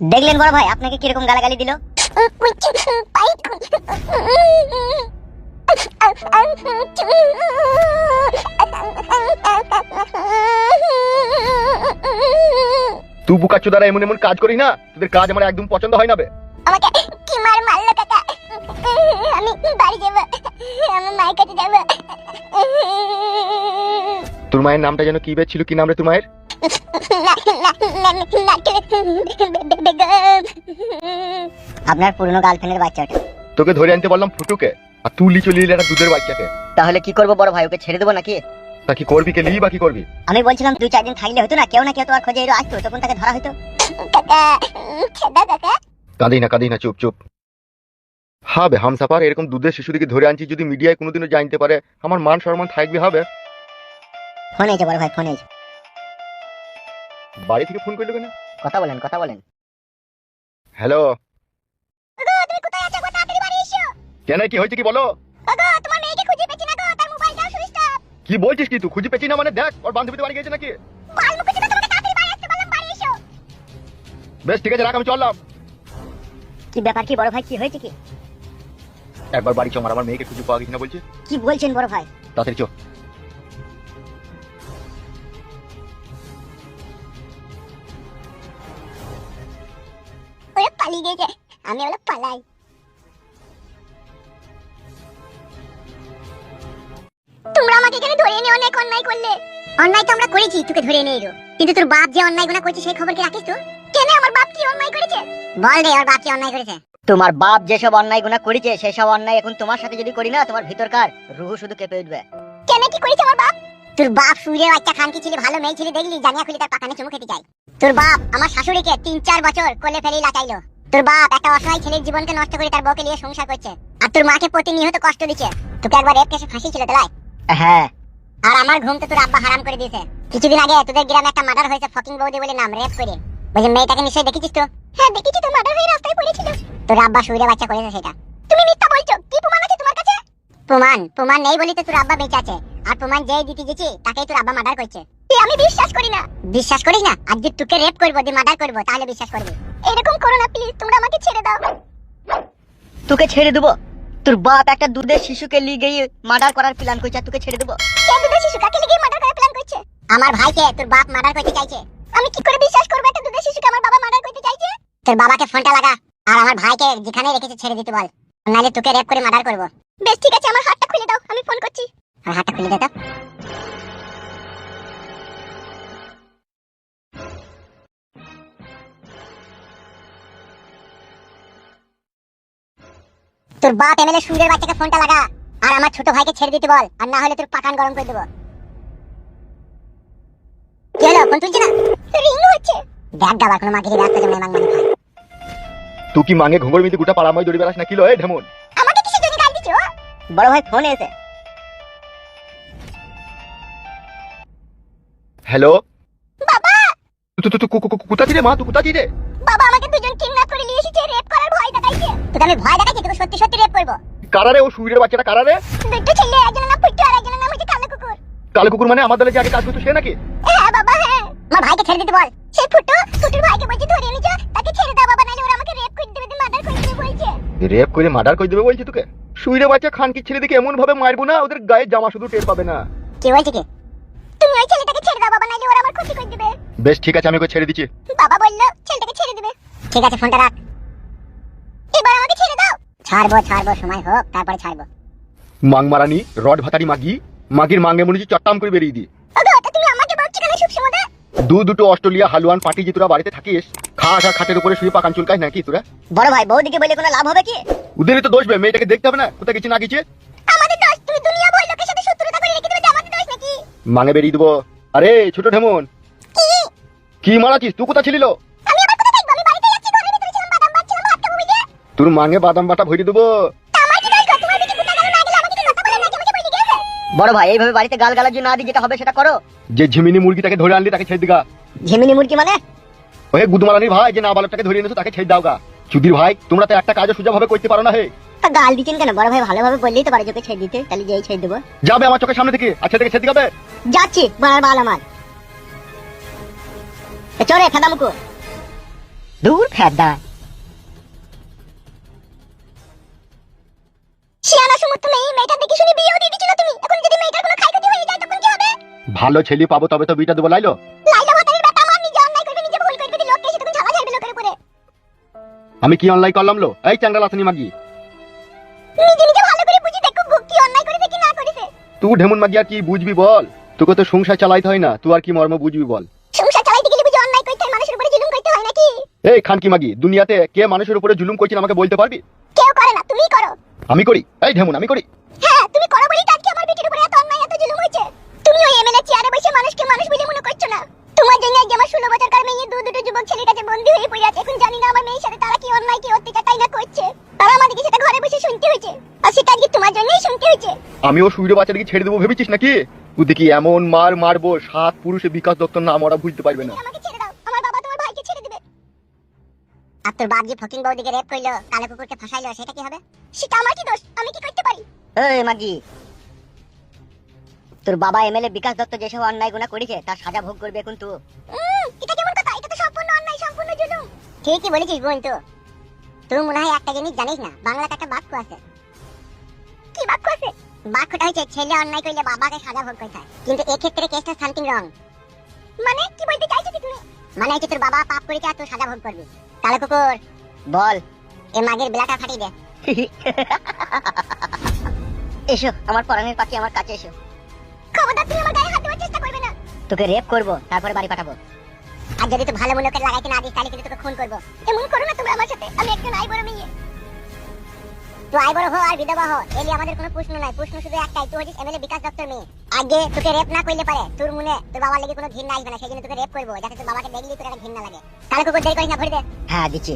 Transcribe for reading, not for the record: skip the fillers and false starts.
দেখলেন বড় ভাই আপনাকে কিরকম গালাগালি দিল। তুই বুকাচোদারা এমন এমন কাজ করিস না, তোদের কাজ আমার একদম পছন্দ হয় না বে। আমাকে কি মারলো কাকা? আমি বাড়ি যাব, আমার মায়ের কাছে যাব। তোর মায়ের নামটা যেন কি বে ছিল, কি নাম রে তোর মায়ের? আপনার পুরনো গার্লফ্রেন্ডের বাচ্চাটা। তোকে ধরে আনতে বললাম ফুটুকে, আর তুই চলে এলি একটা দুধের বাচ্চাকে। তাহলে কি করবো বড় ভাই, ওকে ছেড়ে দেবো নাকি? তা কি করবি, কে লিবি বা কি করবি? আমি বলছিলাম 2-4 দিন থাকলে হতো না, কেউ না কেউ তো আর খোঁজে এলো আসতো, তখন তাকে ধরা হতো। কাকা ছেদা কাকা। কাঁদি না চুপ চুপ। হবে হামসাফার, এরকম দুধের শিশুদিকে ধরে আনছি, যদি মিডিয়ায় কোনোদিনও জানতে পারে আমার মান সম্মান থাকবে হবে। ফোন এসে বড় ভাই, ফোন এসে। বাড়ি থেকে ফোন করলো কেন? কথা বলেন। হ্যালো, গো তুমি কোথায় আছো? গো তাড়াতাড়ি বাড়ি এসো। কেন কি হয়েছে কি বলো? গো তোমার মেয়েকে খুঁজে পেছি না গো, তার মোবাইলটাও সুইচ অফ। কি বলছিস কি তুই? খুঁজে পেছি না মানে? দেখ ওর বান্ধবীদের বাড়ি গেছে নাকি। বাল মুখে চিন্তা, তোমাকে তাড়াতাড়ি বাড়ি আসতে বললাম, বাড়ি এসো। বেশ ঠিক আছে রাখ, আমি চললাম। কি ব্যাপার কি বড় ভাই, কি হয়েছে কি? একবার বাড়ি চল, আমার মেয়েকে খুঁজে পাওয়া গেছে না বলছে। কি বলছেন বড় ভাই? তাড়াতাড়ি চল। ওরা পালিয়ে গেছে, আমি ওরা পালাই। তোমরা আমাকে এখানে ধরে এনে অনেক অন্যায় করলে। অন্যায় তো আমরা করেছি, তোকে ধরে এনে এলো, কিন্তু তোর বাপ যে অন্যায় গুনাহ করছে সেই খবর কি রাখিস? তো কেন আমার বাপ কি অন্যায় করেছে? বল রে, ওর বাপ কি অন্যায় করেছে? তোমার বাপ যেসব অন্যায় গুনাহ করেছে সেই সব অন্যায় এখন তোমার সাথে যদি করি না, তোমার ভিতরকার রুহ শুধু কেঁপে উঠবে। কেন কি করেছে আমার বাপ? তোর বাপ সুরে বাচ্চা খানকি ছেলে, ভালো মেয়ে ছেলে দেখলি জানিয়া খুলি তার পাকানে চুমু খেতে চাই। তোর বাপ আমার শাশুড়িকে 3-4 বছর কোলে ফেলে লাচাইলো। তোর বাপ একটা অসহায় ছেলের জীবনকে নষ্ট করে তার বউকে নিয়ে সংসার করছে, আর তোর মাকে প্রতিনিয়ত কষ্ট দিচ্ছে। তোকে একবার রেপ কেসে ফাঁসি ছিল তোলাই। হ্যাঁ, আর আমার ঘুমতে তোর আব্বা হারাম করে দিয়েছে। কিছুদিন আগে তোদের গ্রামে একটা মার্ডার হয়েছে, ফকিং বৌদি বলে নাম, রেপ করে। ওই যে মেয়েটাকে নিশ্চয়ই দেখেছিস তো? হ্যাঁ দেখেছি, তো মার্ডার হয়ে রাস্তায় পড়েছিল। তোর আব্বা সুরে বাচ্চা করেছে সেটা। তুমি মিথ্যা বলছো, কি প্রমাণ আছে তোমার কাছে? প্রমাণ নেই বলি তো তোর আব্বা বেঁচে আছে, আর প্রমাণ যেই দিতে গেছি তাকেই তোর আব্বা মার্ডার করছে। আমি বিশ্বাস করি না। বিশ্বাস করিস না? আর যদি তোকে রেপ করবো, দিয়ে মার্ডার করবো, তাহলে বিশ্বাস করবি। এরকম করো না প্লিজ, তোমরা আমাকে ছেড়ে দাও। তোকে ছেড়ে দেবো? তোর বাপ একটা দুধের শিশুকে লিয়ে গিয়ে মার্ডার করার প্ল্যান করছে, আর তোকে ছেড়ে দেবো? কে দুধের শিশু? কাকে লিয়ে মার্ডার করার প্ল্যান করছে? আমার ভাইকে তোর বাপ মার্ডার করতে চাইছে। আমি কি করে বিশ্বাস করবো একটা দুধের শিশুকে আমার বাবা মার্ডার করতে চাইছে? তোর বাবাকে ফোনটা লাগা, আর আমার ভাইকে যেখানে রেখেছে ছেড়ে দিতে বল, নাহলে তোকে রেপ করে মার্ডার করবো। বেশ ঠিক আছে, আমার হাতটা খুলে দাও, আমি ফোন করছি। আর হাতটা খুলে দে তো। তোর বাপ এমএলএ সুরের বাচ্চাকে ফোনটা লাগা, আর আমার ছোট ভাইকে ছেড়ে দিতে বল, আর না হলে তোর পাকান গরম করে দেবো। কি হলো, ফোন তুলছে না? রিং হচ্ছে। দেখ গাবার কোনো মাগিরি রাস্তা যেমন মাং মাং খায়। তুই কি মাঙে ঘুঙুর মিতে গোটা পাড়াময় দড়ি বেড়াস না কি লো? এ ঢেমন, আমাকে কিসের জন্য গাল দিছো? বড় ভাই ফোন এসে। হ্যালো, বাবা তুই কোথা ছিলে মা? তুই কোথা ছিলে? বাবা আমাকে দুজন কিডন্যাপ করে নিয়ে এসেছে, রেপ করার ভয় দেখাইছে। তোকে আমি ভয় দেখাইছি, তোকে সত্যি সত্যি রেপ করব। কারারে ও সুইরের বাচ্চাটা কারারে? দুটো ছেলে, একজনের নাম ফুটু আর একজনের নাম হচ্ছে কালো কুকুর। কালো কুকুর মানে আমার দলে যে আগে কাজ করতো সে নাকি? হ্যাঁ বাবা হ্যাঁ। আমার ভাইকে ছেড়ে দিতে বল। সেই ফুটুর ভাইকে বলছি ধরে এনেছো, তাকে ছেড়ে দাও বাবা, নাহলে ওরা আমাকে রেপ করে দেবে, মার্ডার করে দেবে বলছে। রেপ করে মার্ডার করে দেবে বলছি তোকে? সুইরে বাচ্চা খানকি ছেলেদিকে এমন ভাবে মারবো না, ওদের গায়ে জামা শুধু টের পাবে না। কি বলছে কি? তুমি ওই ছেলেটাকে ছেড়ে দাও বাবা, নাহলে ওরা আমার ক্ষতি করে দেবে। বেশ ঠিক আছে, আমি ওকে ছেড়ে দিচ্ছি। বাবা বললো ছেলেটাকে ছেড়ে দেবে। ঠিক আছে, ফোনটা রাখ। এবার আমাকে ছেড়ে দাও। ছাড়বো, সময় হোক তারপরে ছাড়বো। মাং মারানি রড ভাতারি মাগি, মাগির মাঙ্গে মনে হচ্ছে চট্টাম করে বেরিয়ে দি। ওগো তা তুমি আমাকে বলছো কেন সব সময়? দুটো অস্ট্রেলিয়া হালুয়ান পার্টি যে তোরা বাড়িতে থাকিস, খাস আর খাটের উপরে শুয়ে পাকান চুলকাস নাকি তোরা? বড় ভাই বৌদিকে বলে কোনো লাভ হবে কি? ওদেরই তো দোষ বে, মেয়েটাকে দেখতে হবে না কোথায় গেছে না গেছে? আমাদের দোষ? তুমি দুনিয়া বই লোকের সাথে শত্রুতা করে রেখে দেবে, আমাদের দোষ নাকি? মাঙে বেরিয়ে দেবো। আরে ছোট ঢেমন, কি কি মারাছিস? তুই কোথা ছিলিল? আমি আবার কোথায় থাকবো? আমি বাড়িতে যাচ্ছি, ঘরের ভিতরে ছিলাম, বাদাম বাচ্চালাম, ভাত খাবো বুঝে। তোর মাঙে বাদাম বাটা ভরে দেবো। আমার কি দোষ গো? তোমার বেটি কোথা গেল না গেল আমাকে কি কথা বলে নাকি আমাকে বলে গেছে? বড় ভাই এইভাবে বাড়িতে গালগালাজ না দিয়ে যেটা হবে সেটা করো। যে ঝিমিনি মুরগিটাকে ধরে আনলি তাকে ছেড়ে দিগা। ঝিমিনি মুরগি মানে? ওহে গুদমারানির ভাই, যে না বালকটাকে ধরে এনেছো তাকে ছেড়ে দাও গা। চুদির ভাই, তোমরা তো একটা কাজও সোজা ভাবে করতে পারো না হে। তা গাল দিচ্ছেন কেন বড় ভাই? ভালোভাবে বললেই তো পারে যে ওকে ছেড়ে দিতে, তাহলে যেই ছেড়ে দেবো। যাবে আমার চোখের সামনে থেকে, আচ্ছা থেকে ছেড়ে দিগাবে। যাচ্ছি বড় বাল আমার। চলে খাদামুকু। দূর ফেদা। শিয়ানা সমর্থ মেয়েটা দেখে শুনে বিয়েও দিয়ে দিছিল তুমি। এখন যদি মেয়েটার কোনো ক্ষয়ক্ষতি হয়ে যায় তখন কি হবে? ভালো ছেলে পাবো তবে তো বিটা দেবো লাইলো। লাইলা ভাতারির বেটা আমার নিজে অন্যায় করবে, নিজে ভুল করবে, লোককে এসে তখন ঝালা ঝাড়বে লোকের উপরে। আমি কি অনলাইন করলাম লো? এই চ্যাঙ্গাল আসনি মাগি, নিজে নিজে ভালো করে বুঝি দেখো ভুল কি অন্যায় করেছে কি না করেছে। তুই ঢেমুন মাগি আর কি বুঝবি বল? তোকে তো সংসার চালাইতে হয় না, তুই আর কি মর্ম বুঝবি বল? সংসার চালাইতে গেলে বুঝি অন্যায় করতে হয়, মানুষের উপরে জুলুম করতে হয় নাকি? এই খানকি মাগি, দুনিয়াতে কে মানুষের উপরে জুলুম করছেন আমাকে বলতে পারবি? কেউ করে না, তুমিই করো। আমি করি? এই ঢেমুন আমি করি? হ্যাঁ তুমি করো বলেই তো আজকে আমার বেটির উপরে এত অন্যায় এত জুলুম হয়েছে। তুমি ওই এমএলএ চেয়ারে বসে মানুষকে মানুষ বলে মনে করছো না। তোমার জন্য আজ আমার 16 বছরকার মেয়ে দুটো যুবক ছেলের কাছে বন্দী হয়ে পড়ে আছে। এখন জানি না আমার মেয়ের সাথে তারা কি অন্যায় কি অত্যাচার তাই না করছে, তারা আমাদেরকে সেটা ঘরে বসে শুনতে হয়েছে। আর সেটা আজকে তোমার জন্যই শুনতে হয়েছে। আমিও সুইরে বাচ্চাটাকে ছেড়ে দেবো ভেবেছিস নাকি? তুই দেখি এমন মার মারবো 7 পুরুষে বিকাশ দত্ত নাম ওরা বুঝতে পারবে না। আমাকে ছেড়ে দাও, আমার বাবা তোমার ভাইকে ছেড়ে দিবে। আর তোর বাপ যে ফকিং বউদিকে রেপ করলো, কালো কুকুরকে ফাঁসাইলো, সেটা কি হবে? সেটা আমার কি দোষ? আমি কি করতে পারি? এই মাগি, তোর বাবা এমএলএ বিকাশ দত্ত যেসব অন্যায় গুণা করেছে তার সাজা ভোগ করবে এখন তুই। এটা কেমন কথা? এটা তো সম্পূর্ণ অন্যায়, সম্পূর্ণ জুলুম। ঠিকই বলেছিস বোন। তো তুই মনে হয় একটা জিনিস জানিস না, বাংলাতে একটা বাক্য আছে। কি বাক্য আছে? বাক্যটা হচ্ছে ছেলে অন্যায় করলে বাবাকে সাজা ভোগ করতে হয়, কিন্তু এই ক্ষেত্রে কেসটা সামথিং রং। মানে কি বলতে চাইছো তুমি? মানে হচ্ছে তোর বাবা পাপ করেছে আর তুই সাজা ভোগ করবি। কালো কুকুর বল। এই মাগের বেলাটা ফাটিয়ে দে। এসো আমার পরাণের পাখি, আমার কাছে এসো। খবরদার তুমি আমার গায়ে হাত দেওয়ার চেষ্টা করবে না। তোকে রেপ করবো তারপরে বাড়ি পাঠাবো। আর যদি তুই ভালো মনে করে লাগাইতে না দিস তাহলে কিন্তু তোকে খুন করবো। এমন করো না তুমি আমার সাথে। আমি একজন আই বড় মেয়ে। তুই আই বড় হো আর বিধবা হো, এলি আমাদের কোনো প্রশ্ন নাই। প্রশ্ন শুধু একটাই, তুই হচ্ছিস এমএলএ বিকাশ দত্তর মেয়ে। আগে তোকে রেপ না করলে পারে তোর মনে তোর বাবার লাগি কোনো ঘৃণা আসবে না, সেই জন্য তোকে রেপ করবো যাতে তোর বাবাকে দেখলেই তোর একটা ঘৃণা লাগে। কালো কুকুর দেরি করিস না, ভরে দে। হ্যাঁ দিচ্ছি।